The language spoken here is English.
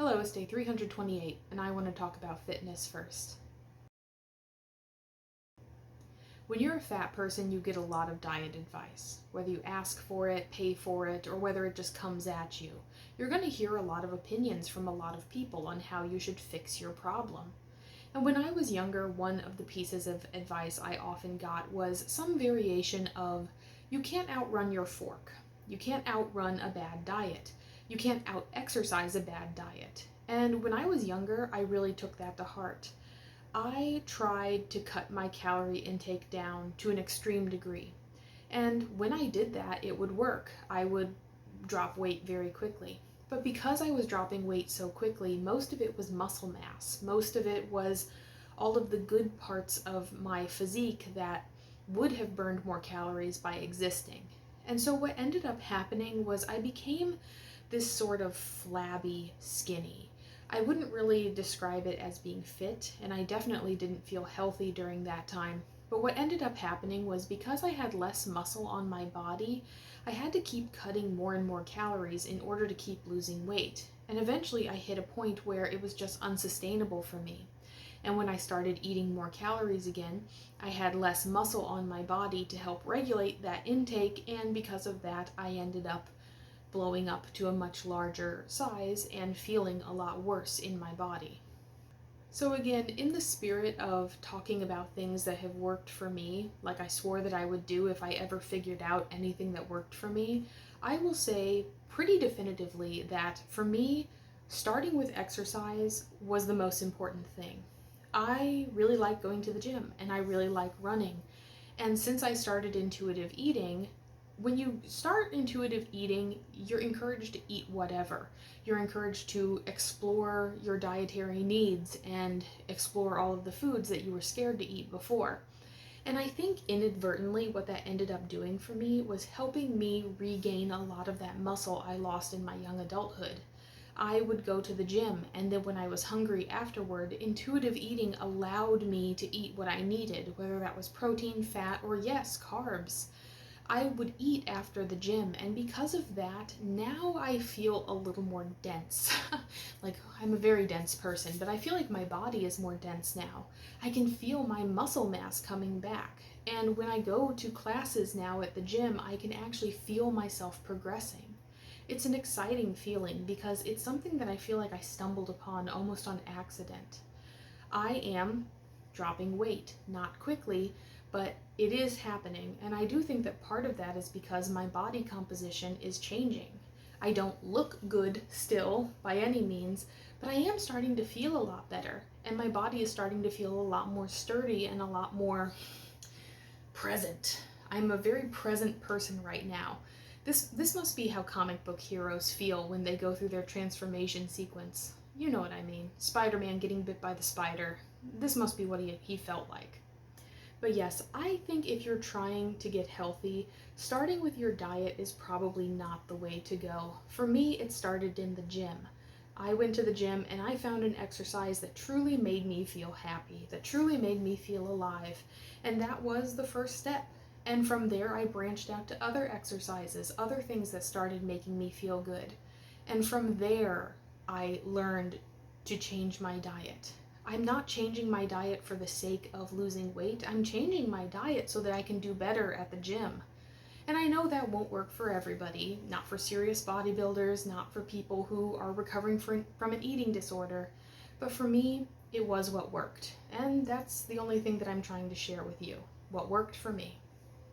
Hello, it's day 328, and I want to talk about fitness first. When you're a fat person, you get a lot of diet advice. Whether you ask for it, pay for it, or whether it just comes at you, you're going to hear a lot of opinions from a lot of people on how you should fix your problem. And when I was younger, one of the pieces of advice I often got was some variation of, you can't outrun your fork. You can't outrun a bad diet. You can't out-exercise a bad diet. And when I was younger, I really took that to heart. I tried to cut my calorie intake down to an extreme degree. And when I did that, it would work. I would drop weight very quickly. But because I was dropping weight so quickly, most of it was muscle mass. Most of it was all of the good parts of my physique that would have burned more calories by existing. And so what ended up happening was I became this sort of flabby skinny. I wouldn't really describe it as being fit, and I definitely didn't feel healthy during that time. But what ended up happening was because I had less muscle on my body, I had to keep cutting more and more calories in order to keep losing weight. And eventually I hit a point where it was just unsustainable for me. And when I started eating more calories again, I had less muscle on my body to help regulate that intake, and because of that, I ended up blowing up to a much larger size and feeling a lot worse in my body. So again, in the spirit of talking about things that have worked for me, like I swore that I would do if I ever figured out anything that worked for me, I will say pretty definitively that for me, starting with exercise was the most important thing. I really like going to the gym and I really like running. And since I started intuitive eating, when you start intuitive eating, you're encouraged to eat whatever. You're encouraged to explore your dietary needs and explore all of the foods that you were scared to eat before. And I think inadvertently what that ended up doing for me was helping me regain a lot of that muscle I lost in my young adulthood. I would go to the gym, and then when I was hungry afterward, intuitive eating allowed me to eat what I needed, whether that was protein, fat, or yes, carbs. I would eat after the gym, and because of that, now I feel a little more dense. Like, I'm a very dense person, but I feel like my body is more dense now. I can feel my muscle mass coming back, and when I go to classes now at the gym, I can actually feel myself progressing. It's an exciting feeling because it's something that I feel like I stumbled upon almost on accident. I am dropping weight, not quickly, but it is happening, and I do think that part of that is because my body composition is changing. I don't look good still by any means, but I am starting to feel a lot better, and my body is starting to feel a lot more sturdy and a lot more present. I'm a very present person right now. This must be how comic book heroes feel when they go through their transformation sequence. You know what I mean. Spider-Man getting bit by the spider. This must be what he felt like. But yes, I think if you're trying to get healthy, starting with your diet is probably not the way to go. For me, it started in the gym. I went to the gym and I found an exercise that truly made me feel happy, that truly made me feel alive, and that was the first step. And from there, I branched out to other exercises, other things that started making me feel good. And from there, I learned to change my diet. I'm not changing my diet for the sake of losing weight. I'm changing my diet so that I can do better at the gym. And I know that won't work for everybody, not for serious bodybuilders, not for people who are recovering from an eating disorder, but for me, it was what worked. And that's the only thing that I'm trying to share with you, what worked for me.